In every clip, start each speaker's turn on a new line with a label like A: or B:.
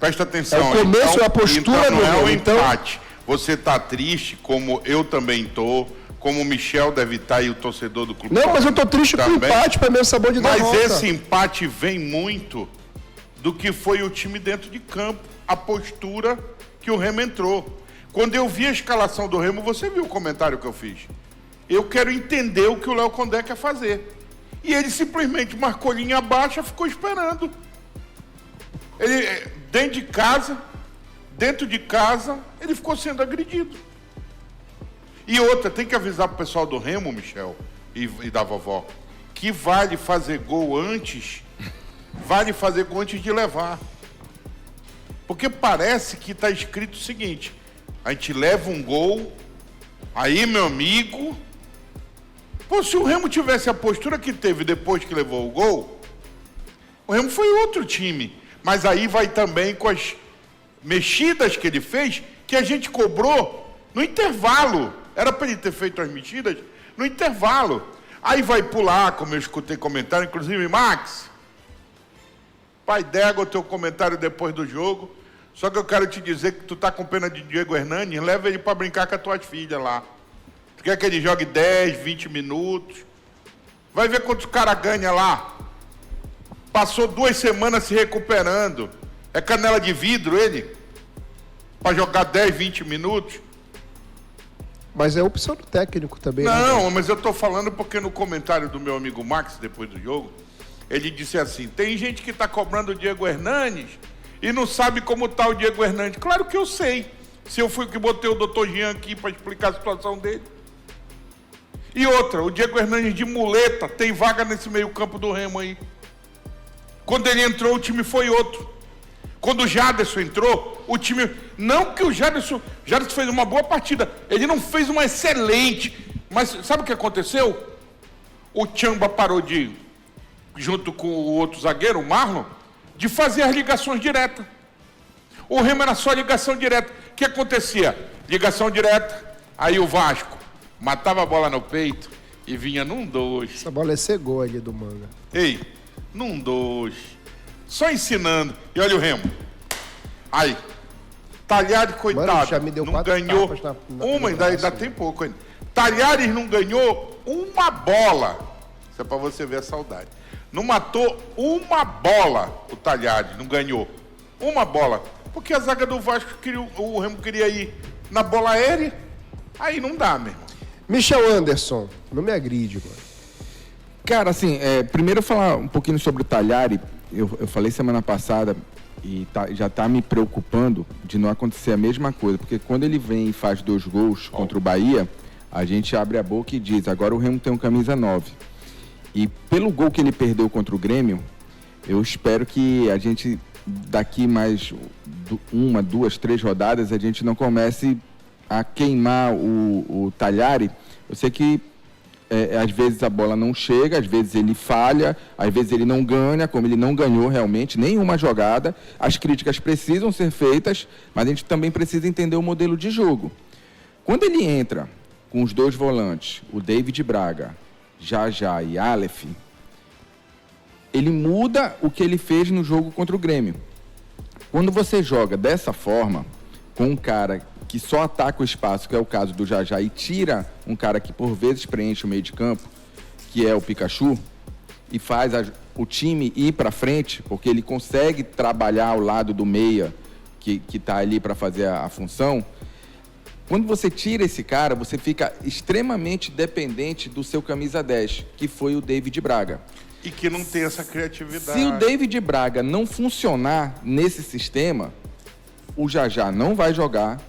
A: Presta atenção.
B: É o começo,
A: então,
B: a postura
A: então
B: do
A: não é o
B: Remo.
A: empate. Você está triste, como eu também estou, como o Michel deve estar e o torcedor do clube.
B: Não, mas eu estou triste com o empate, para mim é sabor de derrota.
A: Mas esse empate vem muito do que foi o time dentro de campo, a postura que o Remo entrou. Quando eu vi a escalação do Remo, você viu o comentário que eu fiz. Eu quero entender o que o Léo Condé quer fazer. E ele simplesmente marcou linha baixa, ficou esperando. Ele, dentro de casa, ele ficou sendo agredido. E outra, tem que avisar pro pessoal do Remo, Michel, e da vovó, que vale fazer gol antes de levar. Porque parece que está escrito o seguinte: a gente leva um gol, aí, meu amigo... Pô, se o Remo tivesse a postura que teve depois que levou o gol, o Remo foi outro time. Mas aí vai também com as mexidas que ele fez, que a gente cobrou no intervalo. Era para ele ter feito as mexidas no intervalo. Aí vai pular, como eu escutei comentário, inclusive, Max, pai d'égua, o teu comentário depois do jogo. Só que eu quero te dizer que tu tá com pena de Diego Hernanes, leva ele para brincar com as tuas filhas lá. Tu quer que ele jogue 10, 20 minutos? Vai ver quantos caras ganha lá. Passou 2 semanas se recuperando. É canela de vidro ele? Para jogar 10, 20 minutos?
B: Mas é opção do técnico também.
A: Não, mas eu estou falando porque no comentário do meu amigo Max, depois do jogo, ele disse assim: tem gente que está cobrando o Diego Hernanes e não sabe como está o Diego Hernanes. Claro que eu sei. Se eu fui que botei o doutor Jean aqui para explicar a situação dele. E outra, o Diego Hernanes de muleta tem vaga nesse meio campo do Remo aí. Quando ele entrou, o time foi outro. Quando o Jaderson entrou, o time... Não que o Jaderson fez uma boa partida. Ele não fez uma excelente. Mas sabe o que aconteceu? O Tchamba parou de, junto com o outro zagueiro, o Marlon, de fazer as ligações diretas. O Remo era só ligação direta. O que acontecia? Ligação direta, aí o Vasco matava a bola no peito e vinha num 2.
B: Essa bola é ser gol ali do Manga.
A: Ei, num 2. Só ensinando. E olha o Remo. Aí. Talhares, coitado,
B: Mano, já me deu
A: não ganhou uma, ainda tem pouco ainda. Talhares não ganhou uma bola. Isso é pra você ver a saudade. Não matou uma bola o Talhares, não ganhou. Uma bola. Porque a zaga do Vasco, o Remo queria ir na bola aérea. Aí não dá, meu irmão.
B: Michel Anderson, não me agride, mano.
C: Cara, assim, primeiro falar um pouquinho sobre o Talhares. Eu falei semana passada e já tá me preocupando de não acontecer a mesma coisa, porque quando ele vem e faz 2 gols contra o Bahia, a gente abre a boca e diz: agora o Remo tem um camisa 9. E pelo gol que ele perdeu contra o Grêmio, eu espero que a gente, daqui mais 1, 2, 3 rodadas, a gente não comece a queimar o Talhares. Eu sei que às vezes a bola não chega, às vezes ele falha, às vezes ele não ganha, como ele não ganhou realmente nenhuma jogada. As críticas precisam ser feitas, mas a gente também precisa entender o modelo de jogo. Quando ele entra com os 2 volantes, o David Braga, Jajá e Aleph, ele muda o que ele fez no jogo contra o Grêmio. Quando você joga dessa forma, com um cara que só ataca o espaço, que é o caso do Jajá, e tira um cara que por vezes preenche o meio de campo, que é o Pikachu, e faz o time ir para frente, porque ele consegue trabalhar ao lado do meia, que está ali para fazer a função. Quando você tira esse cara, você fica extremamente dependente do seu camisa 10, que foi o David Braga.
A: E que não tem essa criatividade.
C: Se o David Braga não funcionar nesse sistema, o Jajá não vai jogar,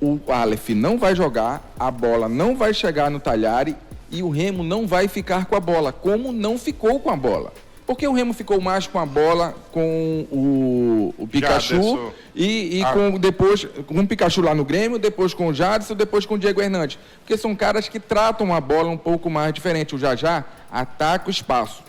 C: o Aleph não vai jogar, a bola não vai chegar no Talhares e o Remo não vai ficar com a bola, como não ficou com a bola. Porque o Remo ficou mais com a bola com o Pikachu depois com o Pikachu lá no Grêmio, depois com o Jadson, depois com o Diego Hernanes. Porque são caras que tratam a bola um pouco mais diferente. O Jajá ataca o espaço.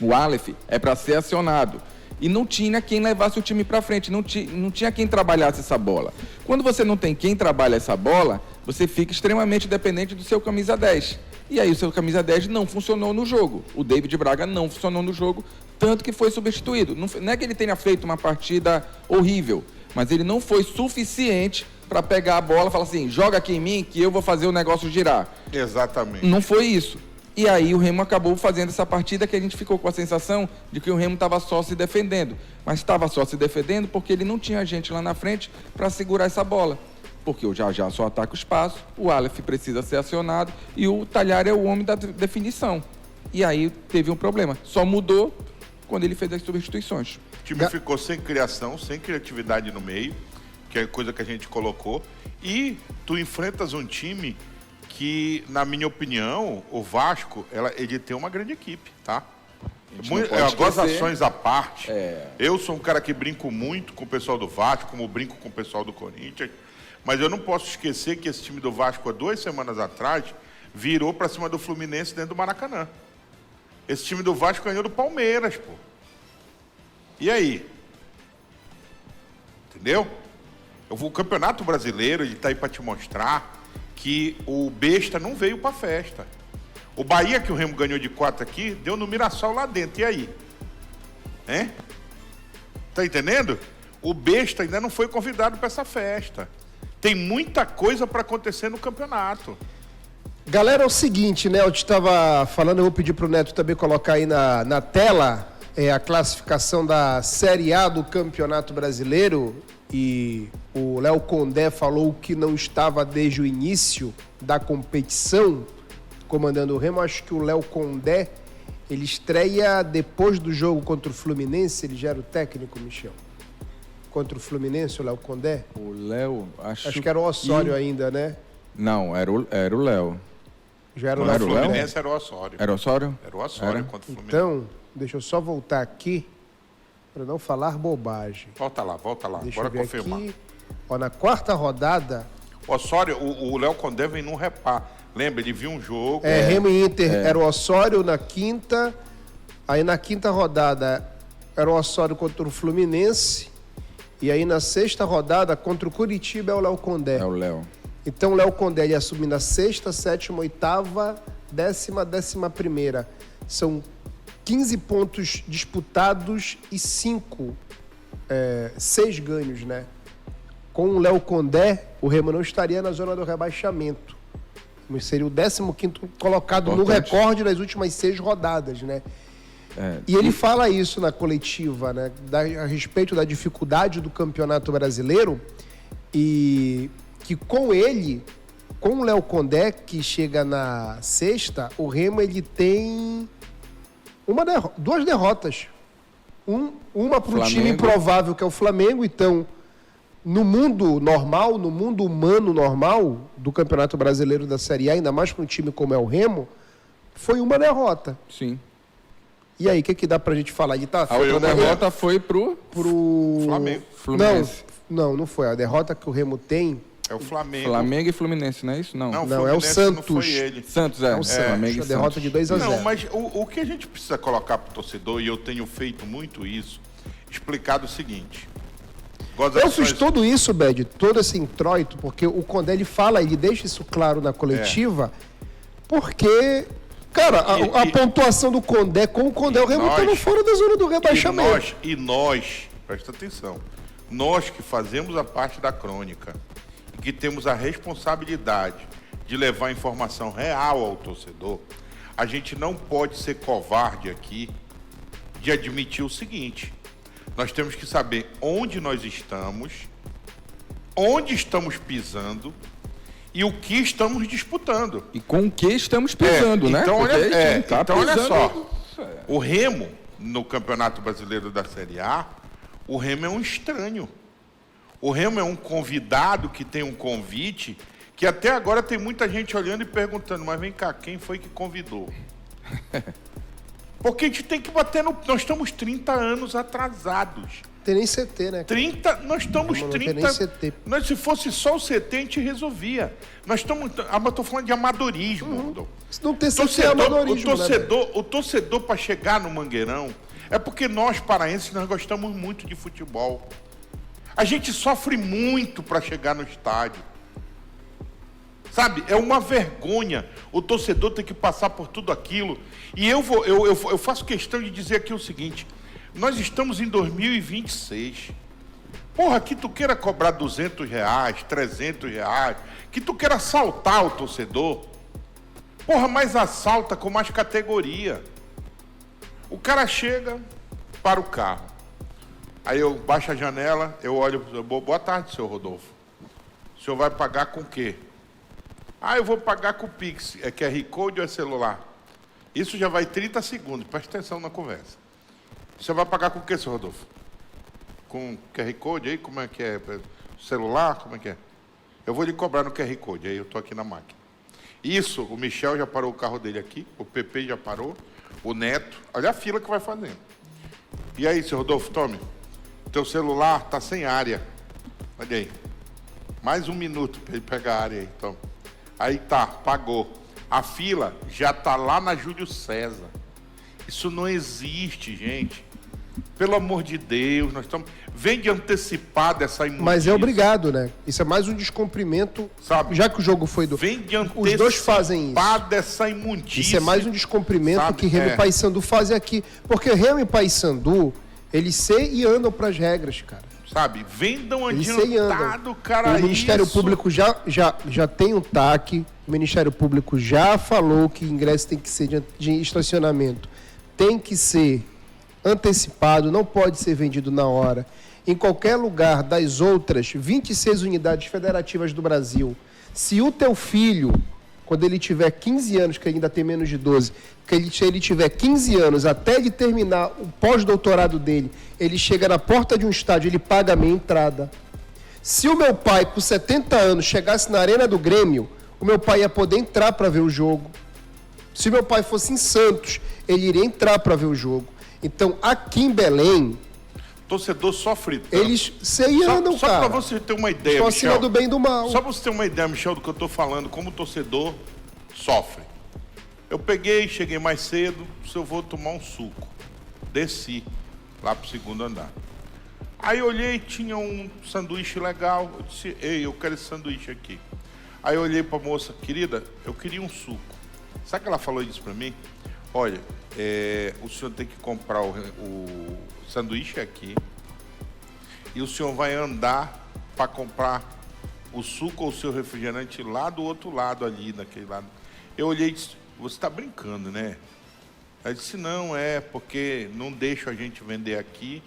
C: O Aleph é para ser acionado. E não tinha quem levasse o time para frente, não tinha quem trabalhasse essa bola. Quando você não tem quem trabalha essa bola, você fica extremamente dependente do seu camisa 10. E aí o seu camisa 10 não funcionou no jogo. O David Braga não funcionou no jogo, tanto que foi substituído. Não é que ele tenha feito uma partida horrível, mas ele não foi suficiente para pegar a bola e falar assim, joga aqui em mim que eu vou fazer o negócio girar.
A: Exatamente.
C: Não foi isso. E aí o Remo acabou fazendo essa partida que a gente ficou com a sensação de que o Remo estava só se defendendo. Mas estava só se defendendo porque ele não tinha gente lá na frente para segurar essa bola. Porque o Já só ataca o espaço, o Aleph precisa ser acionado e o Talhari é o homem da definição. E aí teve um problema. Só mudou quando ele fez as substituições.
A: O time ficou sem criação, sem criatividade no meio, que é coisa que a gente colocou. E tu enfrentas um time que, na minha opinião, o Vasco, ele tem uma grande equipe, tá? Gozações à parte. Eu sou um cara que brinco muito com o pessoal do Vasco, como brinco com o pessoal do Corinthians, mas eu não posso esquecer que esse time do Vasco, há 2 semanas atrás, virou para cima do Fluminense dentro do Maracanã. Esse time do Vasco ganhou do Palmeiras, pô. E aí? Entendeu? O Campeonato Brasileiro, ele tá aí para te mostrar que o besta não veio para festa. O Bahia, que o Remo ganhou de 4 aqui, deu no Mirassol lá dentro. E aí? Hein? Tá entendendo? O besta ainda não foi convidado para essa festa. Tem muita coisa para acontecer no campeonato.
B: Galera, é o seguinte, né? Eu estava falando, eu vou pedir para o Neto também colocar aí na tela a classificação da Série A do Campeonato Brasileiro. E o Léo Condé falou que não estava desde o início da competição comandando o Remo. Acho que o Léo Condé, ele estreia depois do jogo contra o Fluminense. Ele já era o técnico, Michel? Contra o Fluminense, o Léo Condé?
C: O Léo,
B: acho que era o Osório ainda, né?
C: Não, era o Léo.
B: Já era o
C: Não
B: Léo.
C: era o Léo?
A: Fluminense era o Osório.
C: Era o Osório?
A: Era o Osório
C: Era?
A: contra o Fluminense.
B: Então, deixa eu só voltar aqui para não falar bobagem.
A: Volta lá.
B: Deixa
A: Bora
B: eu ver
A: confirmar.
B: aqui. Ó, na 4ª rodada...
A: O Osório, o Léo Condé vem num repá. Lembra, ele viu um jogo.
B: Remo e Inter era o Osório na 5ª. Aí na 5ª rodada era o Osório contra o Fluminense. E aí na 6ª rodada contra o Curitiba é o Léo Condé.
C: É o Léo.
B: Então o Léo Condé ele assume na 6ª, 7ª, 8ª, 10ª, 11ª. São 15 pontos disputados e 6 ganhos, né? Com o Léo Condé, o Remo não estaria na zona do rebaixamento. Mas seria o 15º colocado no recorde das últimas 6 rodadas, né? E ele fala isso na coletiva, né? A respeito da dificuldade do Campeonato Brasileiro e que com ele, com o Léo Condé, que chega na 6ª, o Remo ele tem 2 derrotas. Uma para o time improvável, que é o Flamengo. Então, no mundo normal, no mundo humano normal do Campeonato Brasileiro da Série A, ainda mais para um time como é o Remo, foi uma derrota.
C: Sim.
B: E aí, o que dá pra gente falar?
C: A outra derrota foi pro
A: Flamengo.
C: Fluminense.
B: Não foi. A derrota que o Remo tem...
A: É o Flamengo.
C: Flamengo e Fluminense, não é isso? Não,
B: é o Santos.
A: Não foi ele.
C: Santos,
B: É o Santos.
C: Flamengo e
B: A derrota
C: Santos.
B: de 2-0.
A: Não, mas o que a gente precisa colocar pro torcedor, e eu tenho feito muito isso, explicado o seguinte.
B: Eu fiz tudo isso, Bed, todo esse introito, porque o Condé, ele deixa isso claro na coletiva, porque... Cara, a pontuação do Condé, com o Condé, o Remo estava fora da zona do rebaixamento.
A: E nós, presta atenção, nós que fazemos a parte da crônica, que temos a responsabilidade de levar informação real ao torcedor, a gente não pode ser covarde aqui de admitir o seguinte: nós temos que saber onde nós estamos, onde estamos pisando e o que estamos disputando.
C: E com o que estamos pisando, né?
A: Então, olha só.
C: pisando...
A: O Remo, no Campeonato Brasileiro da Série A, o Remo é um estranho. O Remo é um convidado que tem um convite, que até agora tem muita gente olhando e perguntando, mas vem cá, quem foi que convidou? Porque a gente tem que bater no... Nós estamos 30 anos atrasados.
B: Tem nem CT, né?
A: 30, nós estamos
B: não
A: 30...
B: Tem nem CT.
A: Se fosse só o CT, a gente resolvia. Nós estamos... eu estou falando de amadorismo.
B: Se não tem CT, é amadorismo,
A: o torcedor para chegar no Mangueirão, é porque nós, paraenses, nós gostamos muito de futebol. A gente sofre muito para chegar no estádio. Sabe, é uma vergonha o torcedor ter que passar por tudo aquilo. E eu faço questão de dizer aqui o seguinte, nós estamos em 2026. Porra, que tu queira cobrar R$200, R$300, que tu queira assaltar o torcedor. Porra, mas assalta com mais categoria. O cara chega para o carro. Aí eu baixo a janela, eu olho, boa tarde, senhor Rodolfo. O senhor vai pagar com o quê? Ah, eu vou pagar com o Pix. É QR Code ou é celular? Isso já vai 30 segundos, presta atenção na conversa. O senhor vai pagar com o quê, senhor Rodolfo? Com QR Code aí, como é que é? Celular, como é que é? Eu vou lhe cobrar no QR Code, aí eu estou aqui na máquina. Isso, o Michel já parou o carro dele aqui, o PP já parou, o Neto, olha a fila que vai fazendo. E aí, senhor Rodolfo, tome, teu celular está sem área. Olha aí, mais 1 minuto para ele pegar a área aí, toma. Aí tá, pagou. A fila já está lá na Júlio César. Isso não existe, gente. Pelo amor de Deus, nós estamos... Vem de antecipado essa imundice.
B: Mas é obrigado, né? Isso é mais um descumprimento,
A: sabe?
B: Já que o jogo foi do...
A: Vem de antecipado
B: Os dois fazem isso.
A: Essa imundice.
B: Isso é mais um descumprimento,
A: sabe?
B: Que Remo e Paysandu fazem aqui. Porque Remo e Paysandu, eles sei e andam para as regras, cara.
A: Sabe? Vendam
B: Eles sei e
A: adiantado,
B: andam.
A: cara,
B: o Ministério
A: isso.
B: Público já tem um TAC, o Ministério Público já falou que ingresso tem que ser de estacionamento, tem que ser antecipado, não pode ser vendido na hora. Em qualquer lugar das outras 26 unidades federativas do Brasil, se o teu filho, quando ele tiver 15 anos, que ainda tem menos de 12, se ele tiver 15 anos, até ele terminar o pós-doutorado dele, ele chega na porta de um estádio, ele paga a minha entrada. Se o meu pai, com 70 anos, chegasse na Arena do Grêmio, o meu pai ia poder entrar para ver o jogo. Se meu pai fosse em Santos, ele iria entrar para ver o jogo. Então, aqui em Belém...
A: Torcedor sofre tanto.
B: Eles andam,
A: só
B: cara.
A: Só para você ter uma ideia,
B: Estão
A: Michel.
B: acima do bem e do mal.
A: Só para você ter uma ideia, Michel, do que eu estou falando, como o torcedor sofre. Eu cheguei mais cedo, se eu vou tomar um suco. Desci lá para o 2º andar. Aí eu olhei, tinha um sanduíche legal. Eu disse, ei, eu quero esse sanduíche aqui. Aí eu olhei para a moça, querida, eu queria um suco. Sabe que ela falou isso para mim? Olha, o senhor tem que comprar o sanduíche aqui e o senhor vai andar para comprar o suco ou o seu refrigerante lá do outro lado ali, naquele lado. Eu olhei e disse, você está brincando, né? Ela disse, não, porque não deixa a gente vender aqui,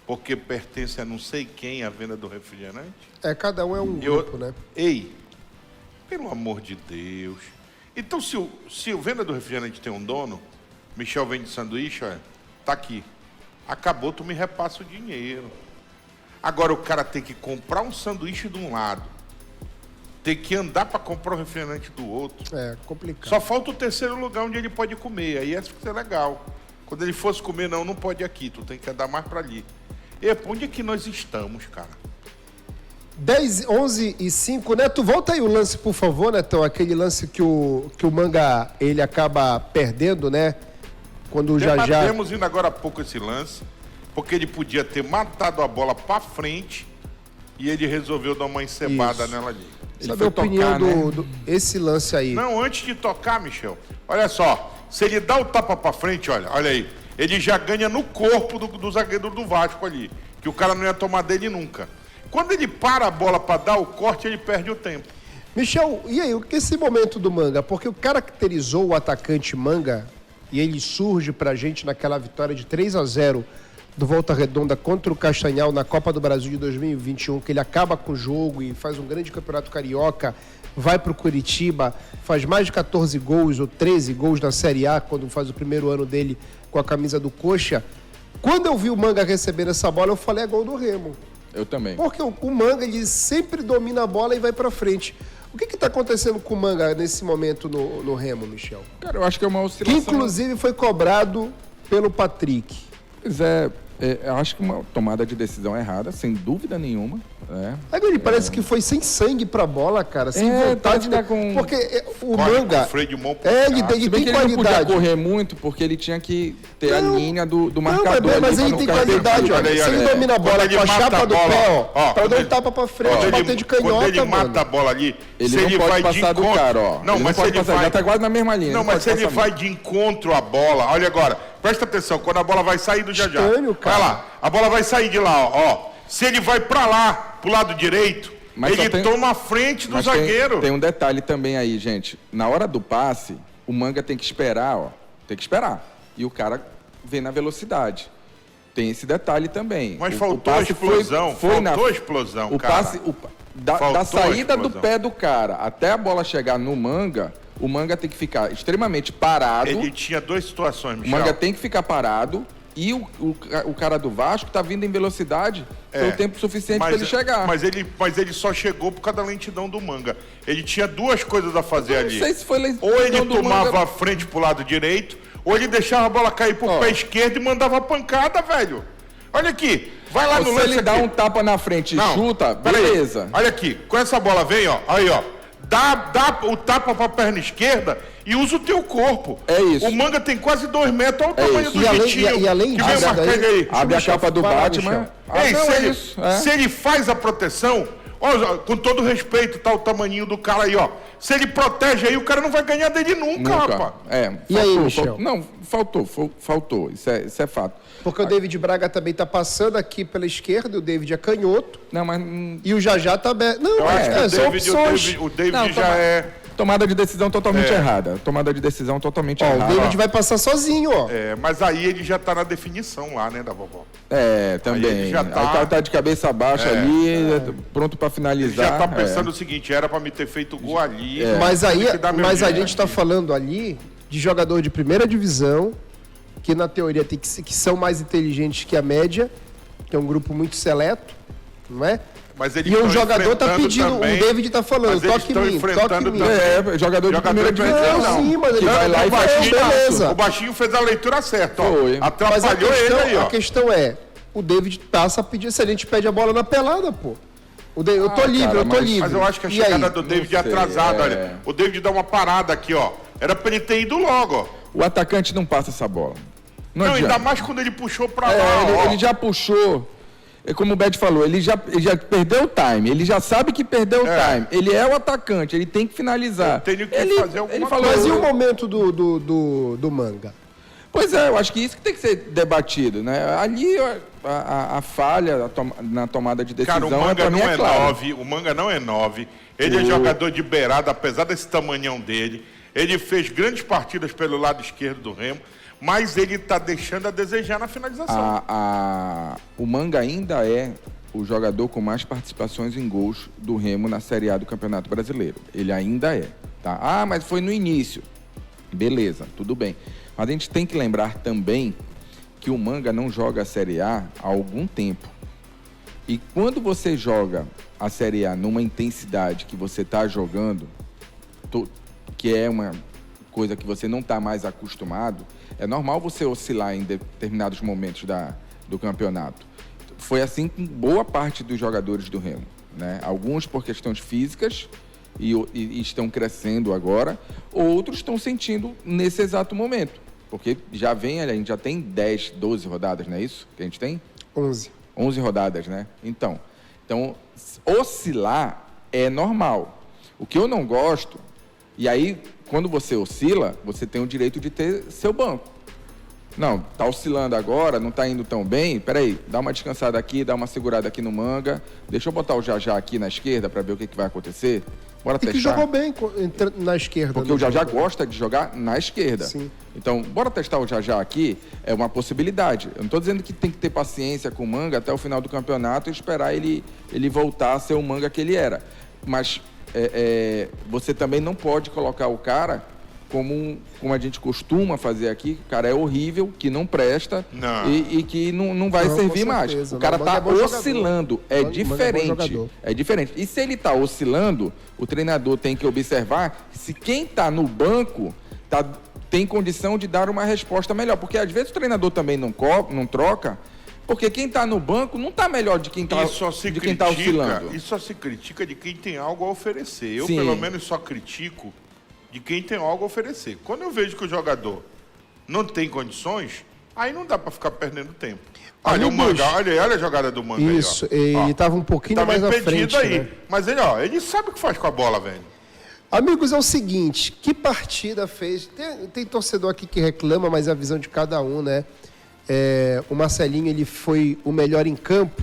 A: porque pertence a não sei quem a venda do refrigerante.
B: Cada um é um grupo, né?
A: Ei, pelo amor de Deus. Então, se o venda do refrigerante tem um dono, Michel vende sanduíche, olha, tá aqui. Acabou, tu me repassa o dinheiro. Agora o cara tem que comprar um sanduíche de um lado, tem que andar para comprar o refrigerante do outro.
B: É complicado.
A: Só falta o 3º lugar onde ele pode comer. Aí isso é legal. Quando ele fosse comer, não pode ir aqui, tu tem que andar mais para ali. E onde é que nós estamos, cara?
B: 10, 11 e 5. Neto, volta aí o lance, por favor, Netão. Aquele lance que o Manga, ele acaba perdendo, né? Quando
A: Debatemos ainda agora há pouco esse lance, porque ele podia ter matado a bola para frente e ele resolveu dar uma encebada nela ali.
B: Sabe a opinião esse lance aí?
A: Não, antes de tocar, Michel, olha só, se ele dá o tapa para frente, olha aí, ele já ganha no corpo do zagueiro do Vasco ali, que o cara não ia tomar dele nunca. Quando ele para a bola para dar o corte, ele perde o tempo.
B: Michel, e aí, o que é esse momento do Manga? Porque o caracterizou o atacante Manga, e ele surge pra gente naquela vitória de 3-0 do Volta Redonda contra o Castanhal na Copa do Brasil de 2021, que ele acaba com o jogo e faz um grande campeonato carioca, vai pro Curitiba, faz mais de 14 gols ou 13 gols na Série A, quando faz o primeiro ano dele com a camisa do Coxa. Quando eu vi o Manga recebendo essa bola, eu falei, é gol do Remo.
C: Eu também.
B: Porque o Manga, ele sempre domina a bola e vai pra frente. O que está acontecendo com o Manga nesse momento no Remo, Michel?
C: Cara, eu acho que é uma oscilação.
B: Que inclusive foi cobrado pelo Patrick.
C: Pois é, Eu acho que uma tomada de decisão errada, sem dúvida nenhuma. Né?
B: Agora, ele parece que foi sem sangue pra bola, cara. Sem vontade.
C: Tá com...
B: Porque o
A: Corre
B: Manga.
A: com o freio de mão pro
B: Ele
A: carro.
C: Se bem
B: tem
C: que ele não podia
B: qualidade.
C: correr muito, porque ele tinha que ter a linha do
B: Não,
C: marcador.
B: mas
C: ali
B: ele
C: pra
B: tem
C: não cair
B: qualidade,
C: perdido.
B: olha.
A: Olha aí,
B: Se ele
A: olha aí.
B: domina a bola
A: Quando ele
B: com a
A: mata
B: chapa
A: a
B: do
A: bola,
B: pé,
A: ó,
B: pra dar
A: quando
B: um
A: ele-
B: tapa pra frente,
A: Quando
B: bater de
A: quando
B: canhota,
A: ele mata
B: mano.
A: a bola ali,
C: Ele
A: se
C: não
A: ele
C: pode
A: vai de
C: passar do
A: encontro...
C: cara, ó.
A: Não,
C: Ele
A: mas se
C: pode
A: ele
C: passar,
A: vai...
C: já tá quase na mesma linha.
A: Não, mas se ele vai de encontro à bola... Olha agora, presta atenção, quando a bola vai sair do Jajá.
B: Estranho, cara.
A: Vai lá, a bola vai sair de lá, ó. Se ele vai pra lá, pro lado direito,
C: Mas só
A: ele
C: tem-
A: toma a frente do
C: Mas
A: zagueiro.
C: tem um detalhe também aí, gente. Na hora do passe, o Manga tem que esperar, ó. Tem que esperar. E o cara vem na velocidade. Tem esse detalhe também.
A: Mas
C: O
A: faltou a
C: passe
A: explosão,
C: foi
A: faltou a explosão,
C: o
A: cara.
C: passe, da
A: Faltou a
C: saída do
A: explosão.
C: pé do cara até a bola chegar no Manga, o Manga tem que ficar extremamente parado.
A: Ele tinha duas situações,
C: O
A: Michel.
C: Manga tem que ficar parado. E o cara do Vasco tá vindo em velocidade pelo tempo suficiente para ele chegar.
A: Mas ele só chegou por causa da lentidão do Manga. Ele tinha duas coisas a fazer ali.
C: Não sei se foi lentidão
A: Ou ele
C: do
A: tomava
C: Manga.
A: a frente pro lado direito, ou ele deixava a bola cair pro pé esquerdo e mandava pancada, velho. Olha aqui, vai lá no
C: Se
A: lance
C: ele dá
A: aqui.
C: um tapa na frente e
A: Não,
C: chuta,
A: peraí.
C: beleza.
A: Olha aqui, com essa bola vem, ó. Aí, ó. Dá o tapa pra perna esquerda e usa o teu corpo.
C: É isso.
A: O Manga tem quase 2 metros, olha o tamanho
C: isso.
A: do
B: E além-
A: Vitinho.
B: e além
A: que
B: disso,
A: vem marcar
B: daí-
A: ele aí.
C: Abre a capa do
B: Vai lá,
C: Batman.
B: Michel.
A: Ei,
C: Não,
A: se,
C: é
A: ele,
C: isso. É.
A: se ele faz a proteção, ó, com todo respeito, tá o tamanho do cara aí, ó. Se ele protege aí, o cara não vai ganhar dele nunca, rapaz.
B: E aí, Michel?
C: Não, faltou. Isso é fato.
B: Porque o David Braga também tá passando aqui pela esquerda, o David é canhoto,
C: Não, mas
B: e o Jajá tá aberto. Não,
A: Eu acho que
B: são
A: o
B: opções.
A: David
C: Não,
A: já
C: toma-
A: é.
C: tomada de decisão totalmente errada. Tomada de decisão totalmente
B: Ó, o
C: errada.
B: David vai passar sozinho, ó.
A: Mas aí ele já tá na definição lá, né, da vovó.
C: Também.
A: Aí ele já tá-
C: Aí o cara tá de cabeça baixa ali, pronto pra
A: Ele
C: finalizar.
A: já tá pensando o seguinte, era pra me ter feito gol ali.
B: Mas aí,
A: tem que dar meu
B: a
A: jeito
B: gente tá
A: aqui.
B: falando ali de jogador de primeira divisão, que na teoria tem que são mais inteligentes que a média, que é um grupo muito seleto, não é?
A: Mas eles
B: E o
A: estão
B: jogador tá
A: enfrentando
B: pedindo,
A: também-
B: o David tá falando,
A: mas eles
B: toque
A: estão
B: em mim, toque
A: enfrentando
B: em mim.
A: também-
C: Jogador de primeira
A: de
C: divisão.
B: Não, sim, mas
C: que
B: ele
C: vai lá e faz
B: beleza.
A: O baixinho fez a leitura certa, ó.
C: Foi.
B: Mas
A: Atrapalhou ele aí, ó.
B: a questão é, o David passa a pedir, se a gente pede a bola na pelada, pô. Eu tô livre,
C: cara,
B: eu tô
C: mas-
B: livre.
A: Mas eu acho que a
B: E
A: chegada
B: aí?
A: do David
C: Não
A: é
C: sei,
A: atrasada,
C: é.
A: olha. O David dá uma parada aqui, ó. Era pra ele ter ido logo, ó.
C: O atacante não passa essa bola. Não,
A: Não,
C: adianta.
A: ainda mais quando ele puxou pra
C: É,
A: lá, ó.
C: ele já puxou. É como o Beth falou, ele já perdeu o time. Ele já sabe que perdeu o time. Ele é o atacante, ele tem que finalizar.
A: Eu tenho que
C: ele,
A: fazer alguma
C: ele falou,
B: Mas e
C: eu-
B: o momento do Manga?
C: Pois é, eu acho que isso que tem que ser debatido, né? Ali a falha na tomada de decisão
A: Cara, o Manga
C: pra mim
A: não
C: é
A: é
C: clara.
A: 9, o Manga não é 9. Ele é jogador de beirada, apesar desse tamanhão dele. Ele fez grandes partidas pelo lado esquerdo do Remo, mas ele tá deixando a desejar na finalização.
C: O Manga ainda é o jogador com mais participações em gols do Remo na Série A do Campeonato Brasileiro. Ele ainda é, tá? Ah, mas foi no início. Beleza, tudo bem. Mas a gente tem que lembrar também que o Manga não joga a Série A há algum tempo. E quando você joga a Série A numa intensidade que você está jogando, que é uma coisa que você não está mais acostumado, é normal você oscilar em determinados momentos do campeonato. Foi assim com boa parte dos jogadores do Remo, né? Alguns por questões físicas e estão crescendo agora, outros estão sentindo nesse exato momento. Porque já vem, a gente já tem 10, 12 rodadas, não é isso que a gente tem?
B: 11.
C: 11 rodadas, né? Então, oscilar é normal. O que eu não gosto, e aí, quando você oscila, você tem o direito de ter seu banco. Não, tá oscilando agora, não tá indo tão bem, peraí, dá uma descansada aqui, dá uma segurada aqui no Manga, deixa eu botar o Jajá aqui na esquerda para ver o que vai acontecer. Bora
B: E que
C: testar.
B: jogou bem na esquerda.
C: Porque
B: no
C: o Jajá
B: jogo.
C: gosta de jogar na esquerda.
B: Sim.
C: Então, bora testar o Jajá aqui, é uma possibilidade. Eu não estou dizendo que tem que ter paciência com o Manga até o final do campeonato e esperar ele voltar a ser o Manga que ele era. Mas você também não pode colocar o cara como a gente costuma fazer aqui, o cara é horrível, que não presta
A: Não.
C: e que não vai
B: Não,
C: servir
B: com
C: mais.
B: certeza.
C: O cara
B: Não, o Manga
C: está
B: é bom jogador.
C: oscilando,
B: O Manga é bom
C: diferente.
B: jogador.
C: É diferente. E se ele está oscilando, o treinador tem que observar se quem está no banco tem condição de dar uma resposta melhor. Porque às vezes o treinador também não troca Porque quem está no banco não está melhor de quem está oscilando.
A: E só se critica de quem tem algo a oferecer. Eu,
C: Sim.
A: pelo menos, só critico de quem tem algo a oferecer. Quando eu vejo que o jogador não tem condições, aí não dá para ficar perdendo tempo. Olha o Manga, olha a jogada do Manga.
B: Isso,
A: aí, ó.
B: ele estava um pouquinho mais à frente.
A: Aí.
B: Né?
A: Mas ele sabe o que faz com a bola, velho.
B: Amigos, é o seguinte, que partida fez? Tem torcedor aqui que reclama, mas é a visão de cada um, né? O Marcelinho, ele foi o melhor em campo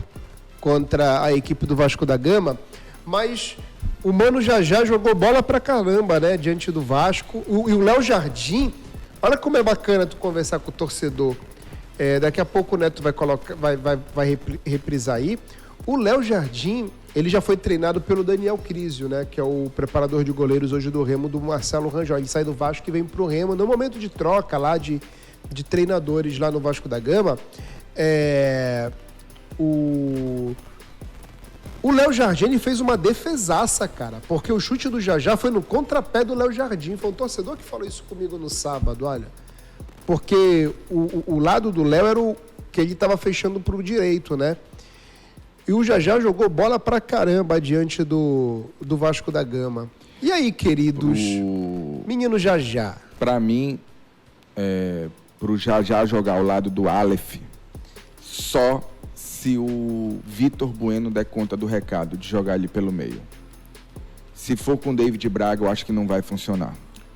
B: contra a equipe do Vasco da Gama, mas o Mano já jogou bola pra caramba, né? Diante do Vasco. E o Léo Jardim, olha como é bacana tu conversar com o torcedor. Daqui a pouco o Neto vai reprisar aí. O Léo Jardim, ele já foi treinado pelo Daniel Crisio, né? Que é o preparador de goleiros hoje do Remo, do Marcelo Rangel. Ele sai do Vasco e vem pro Remo. No momento de troca lá de treinadores lá no Vasco da Gama, o Léo Jardim, ele fez uma defesaça, cara. Porque o chute do Jajá foi no contrapé do Léo Jardim. Foi um torcedor que falou isso comigo no sábado, olha. Porque o lado do Léo era o que ele estava fechando pro direito, né? E o Jajá jogou bola pra caramba diante do Vasco da Gama. E aí, queridos? Menino Jajá.
C: Pra mim, pro Jajá jogar ao lado do Aleph, só se o Vitor Bueno der conta do recado de jogar ali pelo meio. Se for com o David Braga, eu acho que não vai funcionar.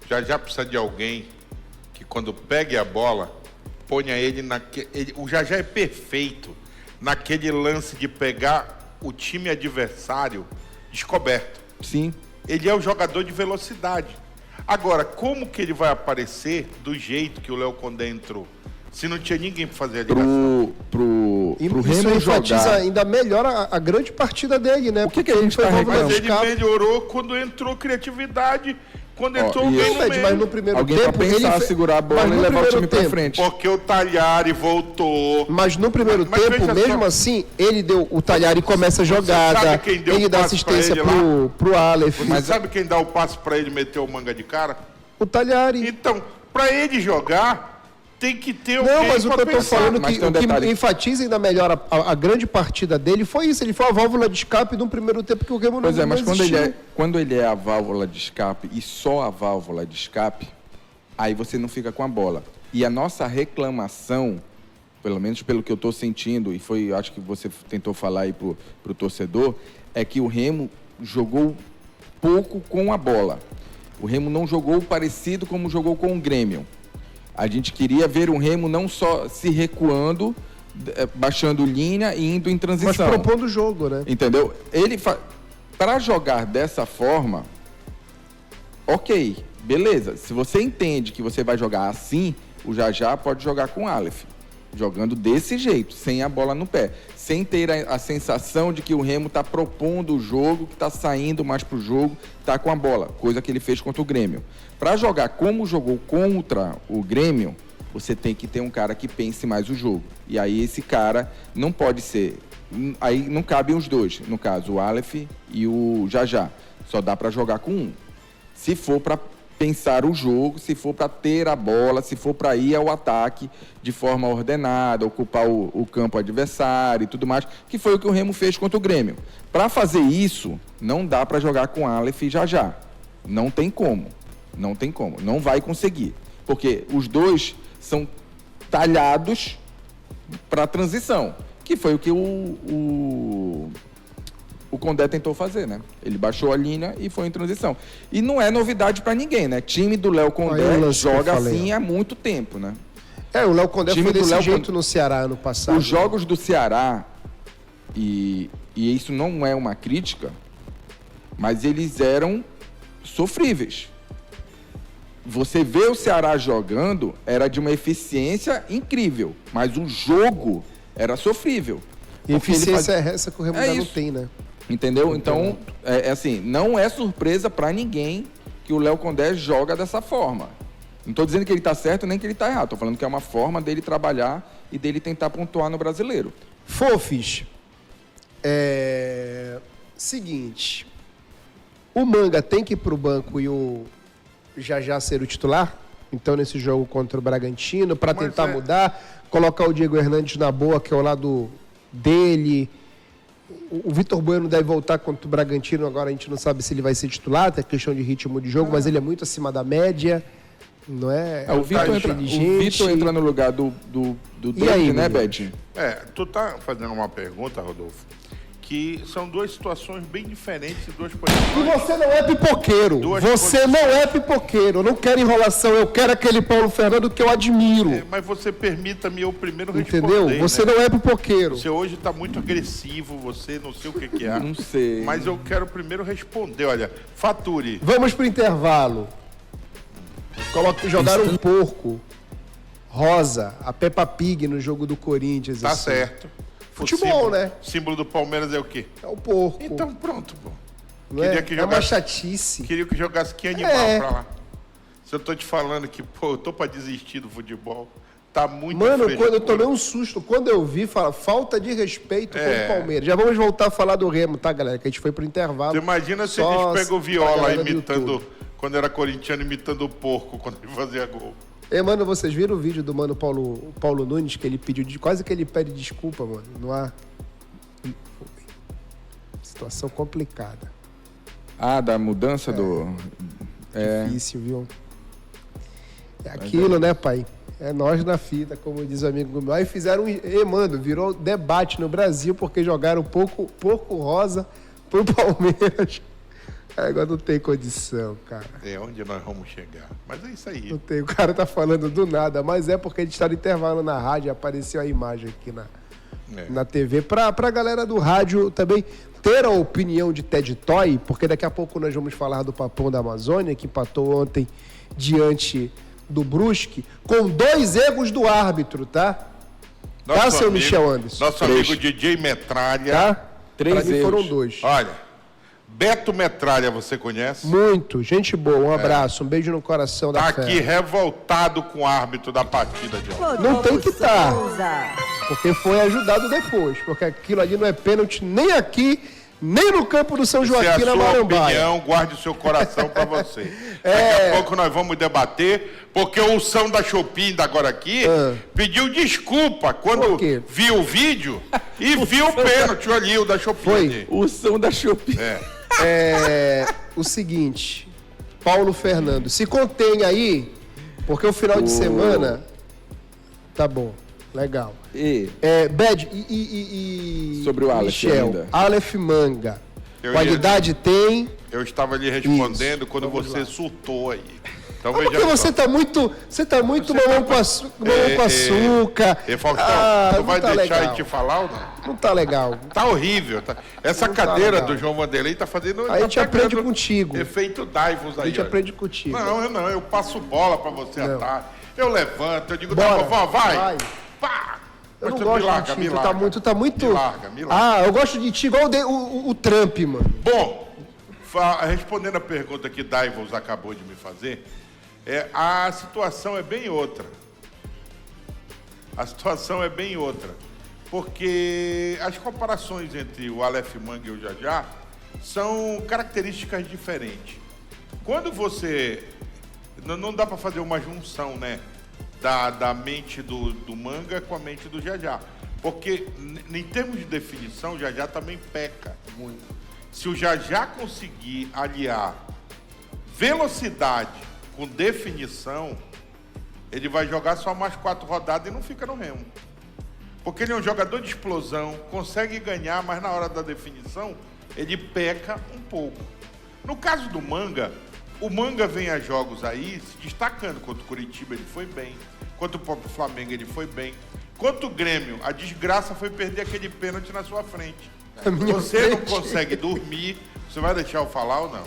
A: Já precisa de alguém que quando pegue a bola, ponha ele naquele... O Jajá é perfeito naquele lance de pegar o time adversário descoberto.
C: Sim.
A: Ele é o jogador de velocidade. Agora, como que ele vai aparecer do jeito que o Léo Condé entrou? Se não tinha ninguém para fazer a ligação.
C: Pro
B: Isso
C: Remo
B: enfatiza
C: jogar...
B: ainda melhor a grande partida dele, né?
C: O que a gente tá reclamando?
A: Mas ele melhorou quando entrou criatividade, quando entrou alguém no meio.
B: Mas no primeiro
C: alguém
B: tempo...
C: pra pensar, segurar a bola e levar o time pra frente.
A: Porque o Talhari voltou.
B: Mas no primeiro tempo, mesmo assim, ele deu o Talhari começa a jogada, ele dá assistência pro Aleph.
A: Mas sabe quem dá o passe pra ele meter o Manga de cara?
B: O Talhari.
A: Então, pra ele jogar, tem que ter alguém.
B: Não, mas o que eu tô falando,
C: mas
B: o que enfatiza ainda melhor a grande partida dele foi isso. Ele foi a válvula de escape no primeiro tempo que o Remo não
C: Pois é, mas
B: existiu.
C: quando ele é a válvula de escape e só a válvula de escape, aí você não fica com a bola. E a nossa reclamação, pelo menos pelo que eu estou sentindo, e foi, acho que você tentou falar aí pro torcedor, é que o Remo jogou pouco com a bola. O Remo não jogou parecido como jogou com o Grêmio. A gente queria ver o Remo não só se recuando, baixando linha e indo em transição.
B: Mas propondo o jogo, né?
C: Entendeu? Para jogar dessa forma, ok, beleza. Se você entende que você vai jogar assim, o Jajá pode jogar com o Aleph. Jogando desse jeito, sem a bola no pé. Sem ter a sensação de que o Remo está propondo o jogo, que está saindo mais pro jogo, está com a bola. Coisa que ele fez contra o Grêmio. Para jogar como jogou contra o Grêmio, você tem que ter um cara que pense mais o jogo. E aí esse cara não pode ser... Aí não cabem os dois. No caso, o Aleph e o Jajá. Só dá para jogar com um. Se for para pensar o jogo, se for para ter a bola, se for para ir ao ataque de forma ordenada, ocupar o campo adversário e tudo mais, que foi o que o Remo fez contra o Grêmio. Para fazer isso, não dá para jogar com Aleph e Jajá. Não tem como. Não tem como. Não vai conseguir. Porque os dois são talhados para transição, que foi o que o Condé tentou fazer, né? Ele baixou a linha e foi em transição. E não é novidade para ninguém, né? Time do Léo Condé joga assim há muito tempo, né?
B: O Léo Condé foi desse jeito no Ceará ano passado.
C: Os jogos do Ceará, e isso não é uma crítica, mas eles eram sofríveis. Você vê o Ceará jogando, era de uma eficiência incrível, mas o jogo era sofrível.
B: E eficiência é essa que o Remo ainda não tem, né?
C: Entendeu? Então, assim, não é surpresa para ninguém que o Léo Condé joga dessa forma. Não estou dizendo que ele está certo nem que ele está errado. Estou falando que é uma forma dele trabalhar e dele tentar pontuar no Brasileiro.
B: Fofis, seguinte, o Manga tem que ir para o banco e o Jajá ser o titular? Então, nesse jogo contra o Bragantino, para tentar mudar, colocar o Diego Hernandes na boa, que é o lado dele. O Vitor Bueno deve voltar contra o Bragantino, agora a gente não sabe se ele vai ser titular, tem questão de ritmo de jogo, mas ele é muito acima da média, não é?
C: O Vitor entra no lugar do David, né, Bed?
A: Tu tá fazendo uma pergunta, Rodolfo, que são duas situações bem diferentes, duas
B: E
A: posições.
B: você não é pipoqueiro. Não é pipoqueiro. Eu não quero enrolação. Eu quero aquele Paulo Fernando que eu admiro.
A: Mas você permita-me eu primeiro responder.
B: Entendeu? Você não é pipoqueiro.
A: Você hoje está muito agressivo, você não sei o que é.
C: Não sei.
A: Mas eu quero primeiro responder. Olha, fature.
B: Vamos pro intervalo. Jogaram um porco rosa, a Peppa Pig no jogo do Corinthians.
A: Tá
B: assim.
A: certo.
B: Futebol, né?
A: O símbolo do Palmeiras é o quê?
B: É o porco.
A: Então pronto, pô.
B: Não é uma chatice.
A: Queria que jogasse que animal pra lá. Se eu tô te falando que, pô, eu tô pra desistir do futebol, tá muito
B: Mano, quando eu tomei um susto, quando eu vi, falta de respeito com o Palmeiras. Já vamos voltar a falar do Remo, tá, galera? Que a gente foi pro intervalo.
A: Você imagina se a gente pega o Viola imitando, quando era corintiano, imitando o porco, quando ele fazia gol.
B: Mano, vocês viram o vídeo do mano Paulo Nunes, que ele pediu, quase que ele pede desculpa, mano, no ar. Situação complicada.
C: Da mudança do...
B: Difícil, viu? É aquilo, né, pai? É nós na fita, como diz o amigo meu. Aí fizeram mano, virou debate no Brasil, porque jogaram porco rosa pro Palmeiras. Agora não tem condição, cara.
A: Onde nós vamos chegar. Mas é isso aí.
B: Não tem, o cara tá falando do nada, mas é porque a gente tá no intervalo na rádio, apareceu a imagem aqui na TV. Pra galera do rádio também ter a opinião de Ted Toy, porque daqui a pouco nós vamos falar do Papão da Amazônia, que empatou ontem diante do Brusque, com 2 erros do árbitro, tá? Seu Michel Anderson?
A: Nosso amigo DJ Metralha.
B: Tá?
C: 3
B: pra mim foram 2.
A: Olha, Beto Metralha, você conhece?
B: Muito, gente boa, um abraço, um beijo no coração da
A: Tá aqui revoltado com o árbitro da partida de ontem.
B: Não tem que estar, porque foi ajudado depois, porque aquilo ali não é pênalti nem aqui, nem no campo do São Joaquim, na Marambaia.
A: Se é a sua opinião, guarde o seu coração pra você. Daqui a pouco nós vamos debater, porque o São da Shopping, agora aqui, pediu desculpa quando viu o vídeo e viu o pênalti ali, o da Shopping.
B: Foi.
C: O São da Shopping.
B: O seguinte, Paulo Fernando, se contém aí, porque o final de semana... Tá bom, legal. Bad e
C: sobre o Aleph
B: Michel,
C: ainda.
B: Aleph Manga. Qualidade tem.
A: Eu estava ali respondendo quando você surtou aí. Então,
B: porque você tá muito mamão com açúcar.
A: Faustão, tu vai deixar eu te falar ou não?
B: Não tá legal.
A: Tá horrível. Tá. Essa cadeira do João Vanderlei tá fazendo...
B: A gente aprende contigo.
A: Efeito Daivos aí.
B: A gente aprende contigo.
A: Não, eu passo bola pra você à tarde. Eu levanto, eu digo,
B: bora,
A: vovó, vai. Pá!
B: Eu não gosto de ti, tu tá muito...
A: Me larga.
B: Eu gosto de ti igual o Trump, mano.
A: Bom, respondendo a pergunta que Daivos acabou de me fazer, a situação é bem outra. Porque as comparações entre o Aleph Manga e o Jajá são características diferentes. Quando você... Não dá para fazer uma junção, né? Da mente do Manga com a mente do Jajá. Porque, em termos de definição, o Jajá também peca muito. Se o Jajá conseguir aliar velocidade com definição, ele vai jogar só mais 4 rodadas e não fica no Remo. Porque ele é um jogador de explosão, consegue ganhar, mas na hora da definição, ele peca um pouco. No caso do Manga, o Manga vem a jogos aí se destacando. Contra o Curitiba ele foi bem, contra o próprio Flamengo ele foi bem. Contra o Grêmio, a desgraça foi perder aquele pênalti na sua frente. Você não consegue dormir, você vai deixar eu falar ou não?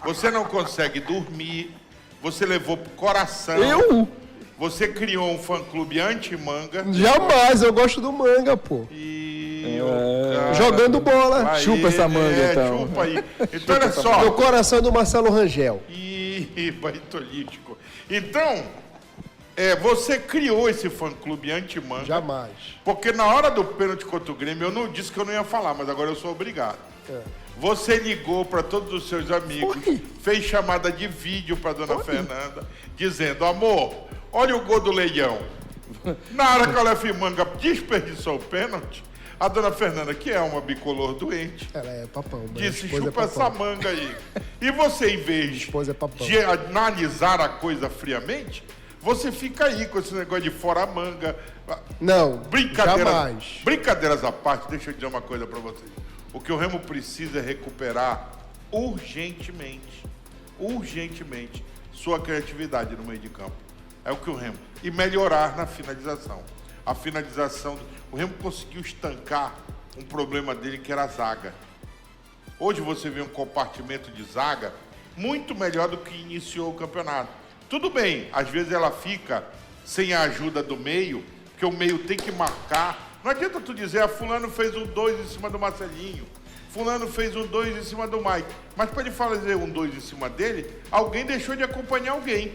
A: Você não consegue dormir, você levou pro coração. Você criou um fã-clube anti-Manga.
B: Jamais, eu gosto do Manga, pô. Jogando bola.
C: Aí, chupa essa Manga, então.
A: Chupa aí. Então, olha só.
B: No coração do Marcelo Rangel.
A: Baitolítico. Então, você criou esse fã-clube anti-Manga.
B: Jamais.
A: Porque na hora do pênalti contra o Grêmio, eu não disse que eu não ia falar, mas agora eu sou obrigado. Você ligou para todos os seus amigos, fez chamada de vídeo para dona Fernanda, dizendo, amor, olha o gol do Leão. Na hora que o Aleph Manga desperdiçou o pênalti, a dona Fernanda, que é uma bicolor doente,
B: Ela é papão.
A: disse,
B: esposa
A: chupa
B: é
A: essa
B: papão.
A: manga aí. E você, em vez
B: Esposa é papão.
A: de analisar a coisa friamente, você fica aí com esse negócio de fora a manga.
B: Não, jamais.
A: Brincadeiras à parte, deixa eu dizer uma coisa pra vocês. O que o Remo precisa é recuperar urgentemente sua criatividade no meio de campo. É o que o Remo. E melhorar na finalização. A finalização. O Remo conseguiu estancar um problema dele que era a zaga. Hoje você vê um compartimento de zaga muito melhor do que iniciou o campeonato. Tudo bem, às vezes ela fica sem a ajuda do meio, porque o meio tem que marcar. Não adianta tu dizer, fulano fez um 2 em cima do Marcelinho, fulano fez um 2 em cima do Mike. Mas para ele fazer um 2 em cima dele, alguém deixou de acompanhar alguém.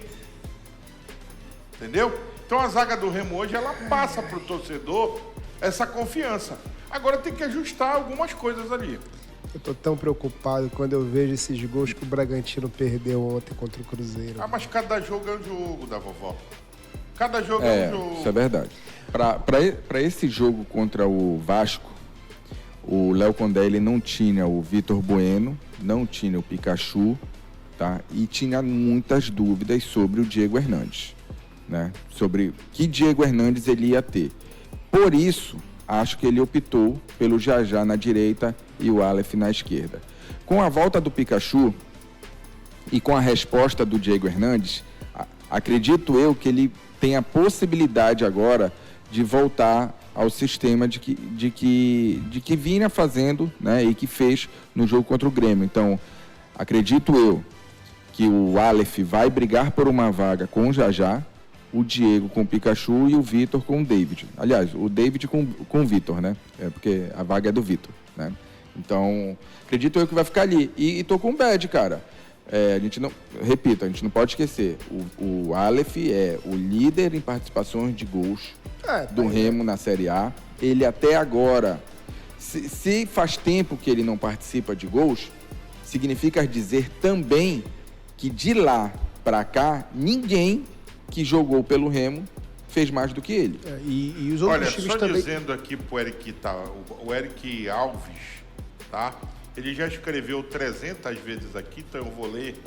A: Entendeu? Então a zaga do Remo hoje, ela passa para o torcedor essa confiança. Agora tem que ajustar algumas coisas ali.
B: Eu tô tão preocupado quando eu vejo esses gols que o Bragantino perdeu ontem contra o Cruzeiro.
A: Ah, mas cada jogo é um jogo da vovó. Cada jogo é um jogo.
C: Isso é verdade. Para esse jogo contra o Vasco, o Léo Condé ele não tinha o Vitor Bueno, não tinha o Pikachu, tá? E tinha muitas dúvidas sobre o Diego Hernandes, né? Sobre que Diego Hernandes ele ia ter. Por isso, acho que ele optou pelo Jajá na direita e o Aleph na esquerda. Com a volta do Pikachu e com a resposta do Diego Hernandes, acredito eu que ele tem a possibilidade agora de voltar ao sistema de que vinha fazendo, né, e que fez no jogo contra o Grêmio. Então, acredito eu que o Aleph vai brigar por uma vaga com o Jajá, o Diego com o Pikachu e o Vitor com o David. Aliás, o David com o Vitor, né? Porque a vaga é do Vitor, né? Então, acredito eu que vai ficar ali. E tô com o bad, cara. A gente não pode esquecer. O Aleph é o líder em participações de gols do Remo na Série A. Ele até agora, se faz tempo que ele não participa de gols, significa dizer também que de lá para cá, ninguém que jogou pelo Remo fez mais do que ele.
B: E os outros times
A: só
B: também...
A: dizendo aqui pro Eric, o Eric Alves, tá? Ele já escreveu 300 vezes aqui, então eu vou ler,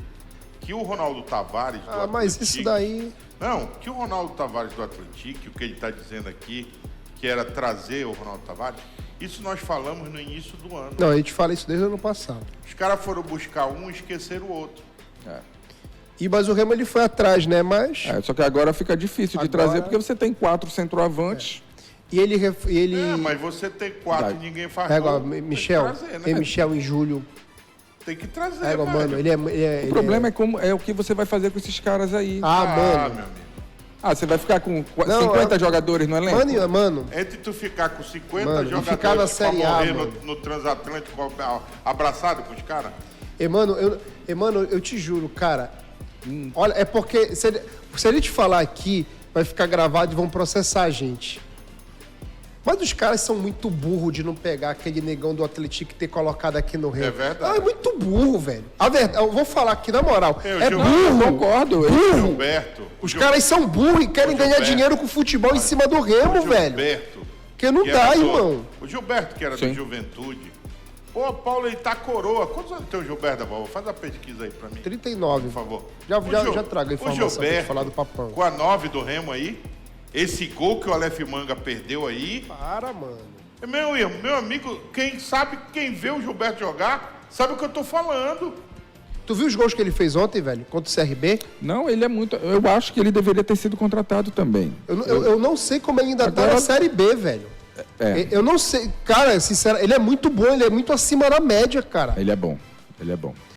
A: que o Ronaldo Tavares do Atlético...
B: mas isso daí...
A: Não, que o Ronaldo Tavares do Atlético, o que ele está dizendo aqui, que era trazer o Ronaldo Tavares, isso nós falamos no início do ano.
B: Não, a gente fala isso desde o ano passado.
A: Os caras foram buscar um e esqueceram o outro.
B: Mas o Remo ele foi atrás, né? Mas...
C: só que agora fica difícil de trazer, porque você tem 4 centroavantes.
B: E ele...
A: mas você tem 4 e ninguém faz
B: gol.
A: Michel,
B: tem Michel em julho.
A: Tem que trazer,
B: mano.
C: O problema é o que você vai fazer com esses caras aí.
B: Mano.
A: Meu amigo.
C: Você vai ficar com 50 jogadores no elenco?
B: Mano.
A: Entre tu ficar com 50
B: jogadores
A: jogadores
B: ficar na Série A,
A: no transatlântico abraçado com os caras.
B: Mano, eu te juro, cara. Olha, é porque se ele te falar aqui, vai ficar gravado e vão processar a gente. Mas os caras são muito burros de não pegar aquele negão do Atlético e ter colocado aqui no Remo.
A: É verdade.
B: É muito burro, velho. A verdade, eu vou falar aqui na moral.
C: Burro. Concordo.
A: Gilberto.
B: Os caras são burros e querem ganhar dinheiro com futebol em cima do Remo, velho.
A: Gilberto.
B: Porque não dá, irmão.
A: O Gilberto, que era do Juventude. Pô, Paulo, ele tá coroa. Quantos anos tem o Gilberto da Bola? Faz a pesquisa aí pra mim.
B: 39.
A: Por favor.
B: Já trago a informação pra
A: Gilberto,
B: falar do papão.
A: Com a 9 do Remo aí, esse gol que o Aleph Manga perdeu aí...
B: Para, mano.
A: Meu amigo, quem vê o Gilberto jogar, sabe o que eu tô falando.
B: Tu viu os gols que ele fez ontem, velho? Contra o CRB?
C: Não, ele é muito... Eu acho que ele deveria ter sido contratado também.
B: Eu não sei como ele ainda tá na Série B, velho. Eu não sei. Cara, sinceramente, ele é muito bom, ele é muito acima da média, cara.
C: Ele é bom.